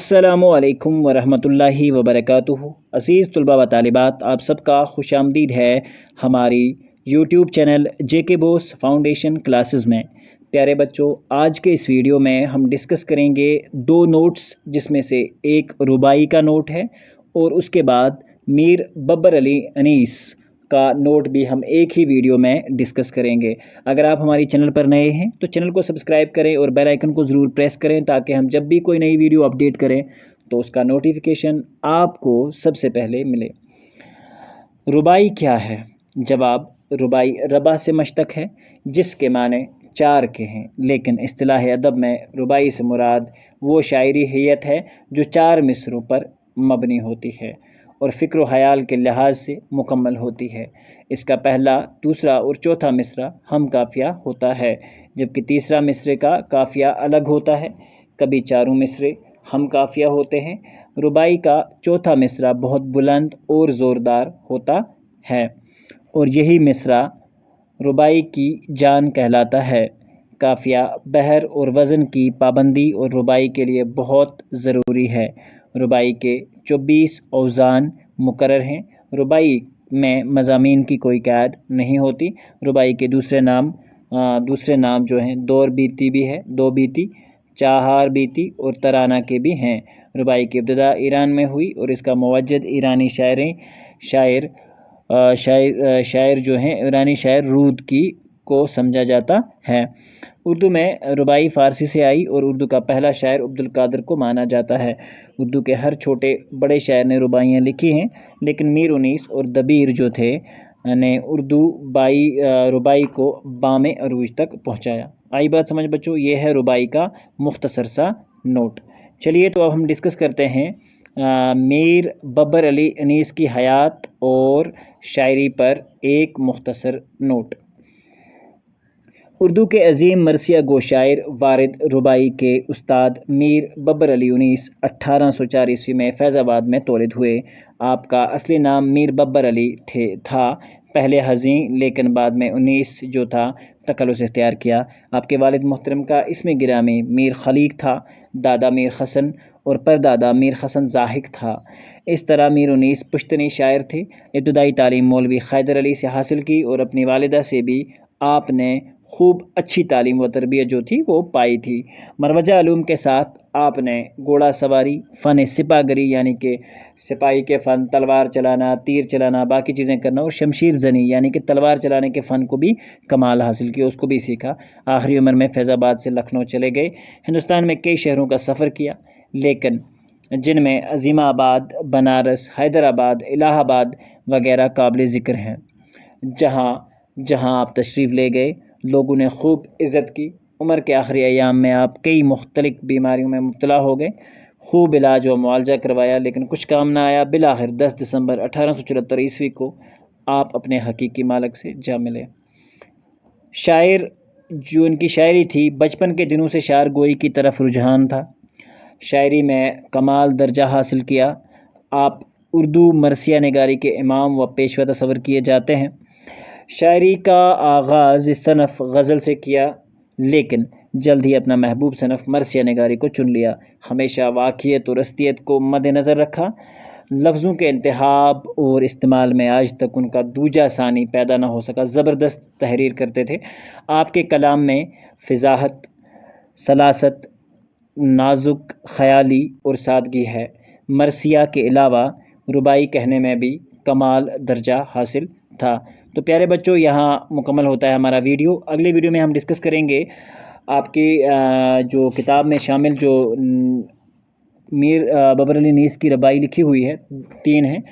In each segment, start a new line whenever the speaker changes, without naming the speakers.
अस्सलामुअलैकुम वरहमतुल्लाहि वबरकातुहू। अज़ीज़ तलबा व तालिबात, आप सबका खुश आमदीद है हमारी यूट्यूब चैनल जेके बोस फाउंडेशन क्लासेस में। प्यारे बच्चों, आज के इस वीडियो में हम डिस्कस करेंगे दो नोट्स, जिसमें से एक रुबाई का नोट है और उसके बाद मीर बब्बर अली अनीस का नोट भी हम एक ही वीडियो में डिस्कस करेंगे। अगर आप हमारी चैनल पर नए हैं तो चैनल को सब्सक्राइब करें और बेल आइकन को ज़रूर प्रेस करें, ताकि हम जब भी कोई नई वीडियो अपडेट करें तो उसका नोटिफिकेशन आपको सबसे पहले मिले। रुबाई क्या है? जवाब, रुबाई रबा से मश्तक है, जिसके माने चार के हैं, लेकिन इस्तिलाह अदब में रुबाई से मुराद वो शायरी हैयत है जो चार मिसरों पर मबनी होती है और फ़िक्र व ख़याल के लिहाज से मुकम्मल होती है। इसका पहला, दूसरा और चौथा मिसरा हम काफ़िया होता है, जबकि तीसरा मिसरे का काफ़िया अलग होता है। कभी चारों मिसरे हम काफ़िया होते हैं। रुबाई का चौथा मिसरा बहुत बुलंद और ज़ोरदार होता है और यही मिसरा रुबाई की जान कहलाता है। काफ़िया, बहर और वज़न की पाबंदी और रुबाई के लिए बहुत ज़रूरी है। रुबाई के 24 औज़ान मुकर्रर हैं। रुबाई में मज़ामीन की कोई कैद नहीं होती। रुबाई के दूसरे नाम जो हैं, दौर बीती भी है, दो बीती, चाहार बीती और तराना के भी हैं। रुबाई की इब्तिदा ईरान में हुई और इसका मुवज्जद ईरानी शायर जो हैं, ईरानी शायर रूद की को समझा जाता है। उर्दू में रुबाई फ़ारसी से आई और उर्दू का पहला शायर अब्दुल कादिर को माना जाता है। उर्दू के हर छोटे बड़े शायर ने रुबाइयाँ लिखी हैं, लेकिन मीर उनीस और दबीर जो थे ने रुबाई को बामे अरूज तक पहुँचाया। आई बात समझ बच्चों, ये है रुबाई का मुख्तसर सा नोट। चलिए तो अब हम डिस्कस करते हैं मीर बब्बर अली अनीस की हयात और शायरी पर एक मुख्तसर नोट। उर्दू के अजीम मरसिया गो शायर वारिद रुबाई के उस्ताद मीर बब्बर अली उनीस 1804 ईस्वी में फैज़ाबाद में तौलिद हुए। आपका असली नाम मीर बब्बर अली था, पहले हज़ी, लेकिन बाद में उनीस जो था तकल्लुस इख्तियार किया। आपके वालिद मोहतरम का इसमें गिरामी मीर खलीक था, दादा मीर हसन और परदादा मीर हसन ज़ाहिक था। इस तरह मीर उनीस पुश्तनी शायर थे। इब्तदाई तालीम मौलवी खैदर अली से हासिल की और अपनी वालिदा से भी आपने खूब अच्छी तालीम व तरबियत जो थी वो पाई थी। मरवजा अलूम के साथ आपने घोड़ा सवारी, फ़न सिपागरी यानी कि सिपाही के फ़न, तलवार चलाना, तीर चलाना, बाकी चीज़ें करना और शमशीर जनी यानी कि तलवार चलाने के फ़न को भी कमाल हासिल किया, उसको भी सीखा। आखिरी उम्र में फैज़ाबाद से लखनऊ चले गए। हिंदुस्तान में कई शहरों का सफ़र किया, लेकिन जिनमें अज़ीमाबाद, बनारस, हैदराबाद, इलाहाबाद वगैरह काबिल ज़िक्र हैं। जहाँ आप तशरीफ़ ले गए, लोगों ने खूब इज़्ज़त की। उम्र के आखिरी अयाम में आप कई मुख्तलिफ बीमारियों में मुब्तला हो गए। खूब इलाज व मुआलजा करवाया, लेकिन कुछ काम ना आया। बिलाखिर 10 दिसंबर 1874 ईस्वी को आप अपने हकीकी मालिक से जा मिले। शायर जो उनकी शायरी थी, बचपन के दिनों से शायर गोई की तरफ रुझान था। शायरी में कमाल दर्जा हासिल किया। आप उर्दू मरसिया निगारी के इमाम व पेशवा तस्वर किए जाते हैं। शायरी का आगाज़ सनफ़ गज़ल से किया, लेकिन जल्द ही अपना महबूब सनफ़ मरसिया निगारी को चुन लिया। हमेशा वाक़ियत और रस्तियत को मद्देनज़र रखा। लफ्ज़ों के इंतखाब और इस्तेमाल में आज तक उनका दूजा सानी पैदा ना हो सका। ज़बरदस्त तहरीर करते थे। आपके कलाम में फ़िज़ाहत, सलासत, नाजुक ख़याली और सादगी है। मरसिया के अलावा रुबाई कहने में भी कमाल दर्जा हासिल था। तो प्यारे बच्चों, यहाँ मुकम्मल होता है हमारा वीडियो। अगले वीडियो में हम डिस्कस करेंगे आपकी जो किताब में शामिल जो मीर बब्बर अली अनीस की रुबाई लिखी हुई है, 3 हैं,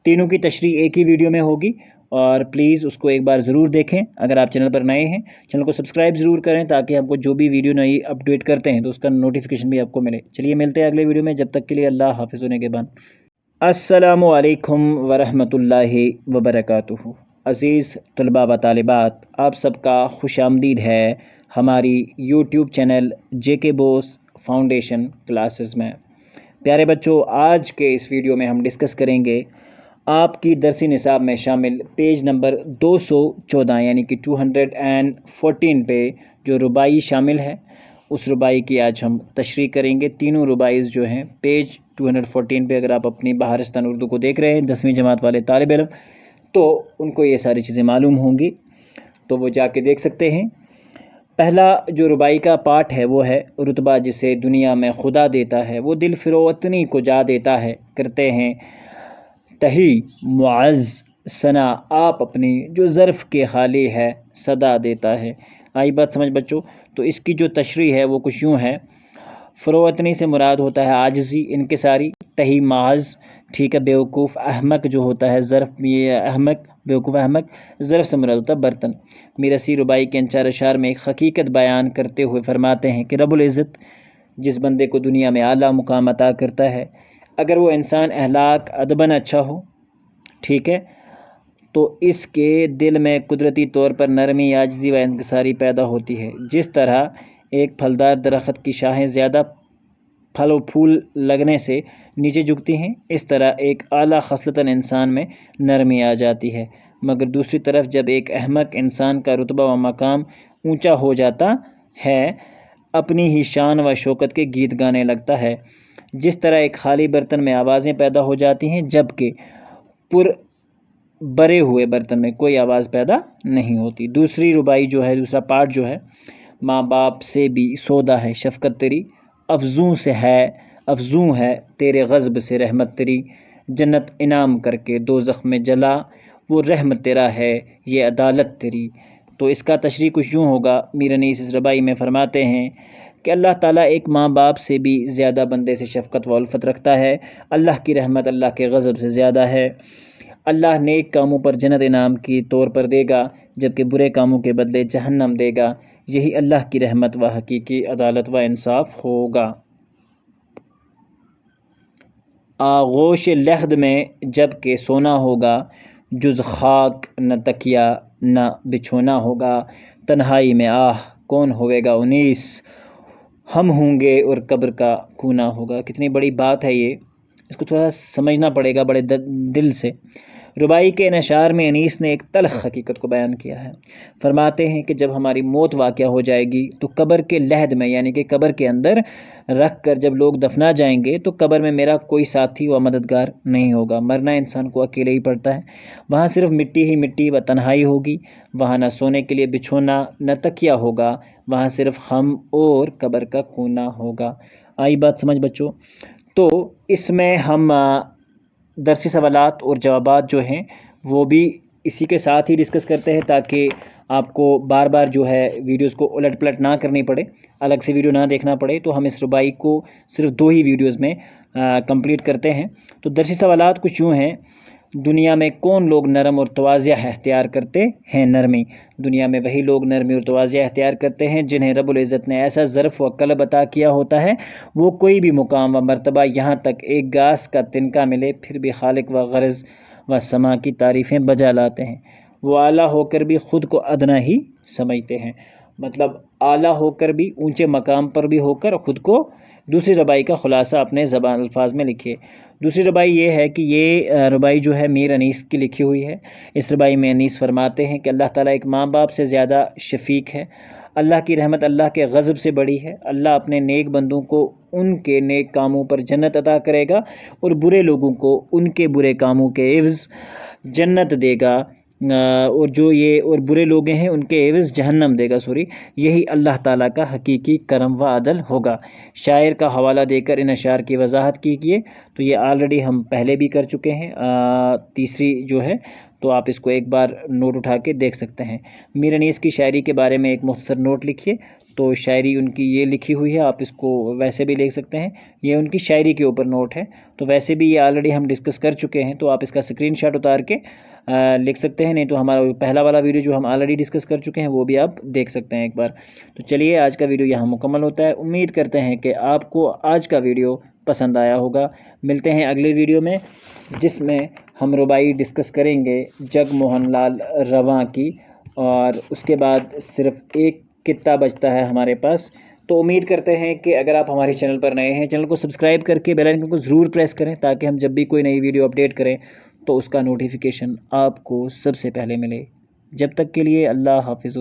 तीनों की तशरीह एक ही वीडियो में होगी और प्लीज़ उसको एक बार ज़रूर देखें। अगर आप चैनल पर नए हैं, चैनल को सब्सक्राइब ज़रूर करें, ताकि आपको जो भी वीडियो नई अपडेट करते हैं तो उसका नोटिफिकेशन भी आपको मिले। चलिए मिलते हैं अगले वीडियो में, जब तक के लिए अल्लाह हाफ़िज़ होने के बाद। अस्सलामु अलैकुम वरहमतुल्लाहि वबरकातुहू। अज़ीज़ तलबा व तालिबात, आप सबका खुश आमदीद है हमारी यूट्यूब चैनल जेके बोस फाउंडेशन क्लासेस में। प्यारे बच्चों, आज के इस वीडियो में हम डिस्कस करेंगे आपकी दरसी निसाब में शामिल पेज नंबर 214 यानी कि 214 पे जो रुबाई शामिल है, उस रुबाई की आज हम तशरीह करेंगे। तीनों रुबाइज़ जो हैं पेज 214 पे, अगर आप अपनी बहारिस्तान उर्दू को देख रहे हैं 10वीं जमात वाले तालिब इल्म, तो उनको ये सारी चीज़ें मालूम होंगी, तो वो जाके देख सकते हैं। पहला जो रुबाई का पार्ट है वो है रुतबा जिसे दुनिया में खुदा देता है, वो दिल फिरोवतनी को जा देता है, करते हैं तही मुअज़्ज़ सना आप अपनी जो ज़र्फ़ के खाली है सदा देता है। आई बात समझ बच्चों? तो इसकी जो तशरीह है वो कुछ यूँ है, फ़रोवतनी से मुराद होता है आजिज़ी, इनकिसारी। तही मुअज़्ज़, ठीक है, बेवकूफ़। अहमक जो होता है ज़र्फ़, ये अहमक, बेवकूफ़ अहमक, ज़र्फ़ से मुराद होता है बर्तन। मीरसी रुबाई के अंचार अशार में एक हकीकत बयान करते हुए फरमाते हैं कि रब्बुल इज़्ज़त जिस बंदे को दुनिया में आला मुकाम अता करता है, अगर वो इंसान अहलाक अदबन अच्छा हो, ठीक है, तो इसके दिल में कुदरती तौर पर नरमी, आजिज़ी व इंकिसारी पैदा होती है। जिस तरह एक फलदार दरख्त की शाखें ज़्यादा फल व फूल लगने से नीचे झुकती हैं, इस तरह एक आला खसलतन इंसान में नरमी आ जाती है। मगर दूसरी तरफ जब एक अहमक इंसान का रुतबा व मकाम ऊंचा हो जाता है, अपनी ही शान व शौकत के गीत गाने लगता है। जिस तरह एक खाली बर्तन में आवाज़ें पैदा हो जाती हैं, जबकि भरे हुए बर्तन में कोई आवाज़ पैदा नहीं होती। दूसरी रुबाई जो है, दूसरा पार्ट जो है, माँ बाप से भी सौदा है शफ़क़त तेरी, अफ़ज़ूं है तेरे ग़ज़ब से रहमत तेरी, जन्नत इनाम करके दोज़ख में जला, वो रहम तेरा है ये अदालत तेरी। तो इसका तशरीह कुछ यूँ होगा, मीर अनीस इस रुबाई में फरमाते हैं कि अल्लाह ताला एक माँ बाप से भी ज़्यादा बंदे से शफ़क़त व उल्फ़त रखता है। अल्लाह की रहमत अल्लाह के ग़ज़ब से ज़्यादा है। अल्लाह नेक कामों पर जन्नत इनाम की तौर पर देगा, जबकि बुरे कामों के बदले जहन्नम देगा। यही अल्लाह की रहमत व हकीकी अदालत व इंसाफ होगा। आगोश लहद में जब के सोना होगा, जुज़ खाक न तकिया न बिछोना होगा, तन्हाई में आह कौन होवेगा उनीस, हम होंगे और कब्र का खूना होगा। कितनी बड़ी बात है ये, इसको थोड़ा समझना पड़ेगा बड़े दिल से। रुबाई के नशार में अनीस ने एक तल्ख़ हकीकत को बयान किया है। फरमाते हैं कि जब हमारी मौत वाक़या हो जाएगी तो कब्र के लहद में, यानी कि कब्र के अंदर रख कर जब लोग दफना जाएंगे, तो कब्र में मेरा कोई साथी व मददगार नहीं होगा। मरना इंसान को अकेले ही पड़ता है। वहाँ सिर्फ मिट्टी ही मिट्टी व तन्हाई होगी। वहाँ न सोने के लिए बिछोना न तकिया होगा, वहाँ सिर्फ हम और कब्र का खूना होगा। आई बात समझ बच्चों? तो इसमें हम दरसी सवालात और जवाबात जो हैं वो भी इसी के साथ ही डिस्कस करते हैं, ताकि आपको बार बार जो है वीडियोस को उलट पलट ना करनी पड़े, अलग से वीडियो ना देखना पड़े। तो हम इस रुबाई को सिर्फ 2 ही वीडियोस में कंप्लीट करते हैं। तो दरसी सवालात कुछ यूँ हैं, दुनिया में कौन लोग नरम और तवाज़िया अख्तियार करते हैं? नरमी। दुनिया में वही लोग नरमी और तवाज़िया अख्तियार करते हैं जिन्हें रब्बुल इज़्ज़त ने ऐसा ज़र्फ़ व क़ल्ब अता किया होता है, वो कोई भी मुकाम व मर्तबा, यहाँ तक एक घास का तिनका मिले, फिर भी खालिक व ग़र्ज़ व समा की तारीफ़ें बजा लाते हैं। वो आला होकर भी ख़ुद को अदना ही समझते हैं। मतलब आला होकर भी, ऊंचे मकाम पर भी होकर ख़ुद को। दूसरी रुबाई का ख़ुलासा अपने ज़बान अल्फाज में लिखिए। दूसरी रुबाई ये है कि ये रुबाई जो है मीर अनीस की लिखी हुई है। इस रुबाई में अनीस फरमाते हैं कि अल्लाह ताला एक माँ बाप से ज़्यादा शफ़ीक है। अल्लाह की रहमत अल्लाह के ग़ज़ब से बड़ी है। अल्लाह अपने नेक बंदों को उनके नेक कामों पर जन्नत अता करेगा और बुरे लोगों को उनके बुरे कामों के एवज़ जन्नत देगा, और जो ये और बुरे लोग हैं उनके एवज़ जहन्नम देगा। यही अल्लाह ताला का हकीकी करम व अदल होगा। शायर का हवाला देकर इन अशार की वजाहत कीजिए। तो ये ऑलरेडी हम पहले भी कर चुके हैं, तीसरी जो है, तो आप इसको एक बार नोट उठा के देख सकते हैं। मीर अनीस की शायरी के बारे में एक मुख्तसर नोट लिखिए। तो शायरी उनकी ये लिखी हुई है, आप इसको वैसे भी लिख सकते हैं, ये उनकी शायरी के ऊपर नोट है। तो वैसे भी ये ऑलरेडी हम डिस्कस कर चुके हैं, तो आप इसका स्क्रीनशॉट उतार के लिख सकते हैं, नहीं तो हमारा पहला वाला वीडियो जो हम ऑलरेडी डिस्कस कर चुके हैं वो भी आप देख सकते हैं एक बार। तो चलिए, आज का वीडियो यहाँ मुकम्मल होता है। उम्मीद करते हैं कि आपको आज का वीडियो पसंद आया होगा। मिलते हैं अगले वीडियो में, जिसमें हम रुबाई डिस्कस करेंगे जगमोहन लाल रवां की, और उसके बाद सिर्फ एक कित्ता बचता है हमारे पास। तो उम्मीद करते हैं कि अगर आप हमारे चैनल पर नए हैं, चैनल को सब्सक्राइब करके बेल आइकन को ज़रूर प्रेस करें, ताकि हम जब भी कोई नई वीडियो अपडेट करें तो उसका नोटिफिकेशन आपको सबसे पहले मिले। जब तक के लिए अल्लाह हाफ़िज़।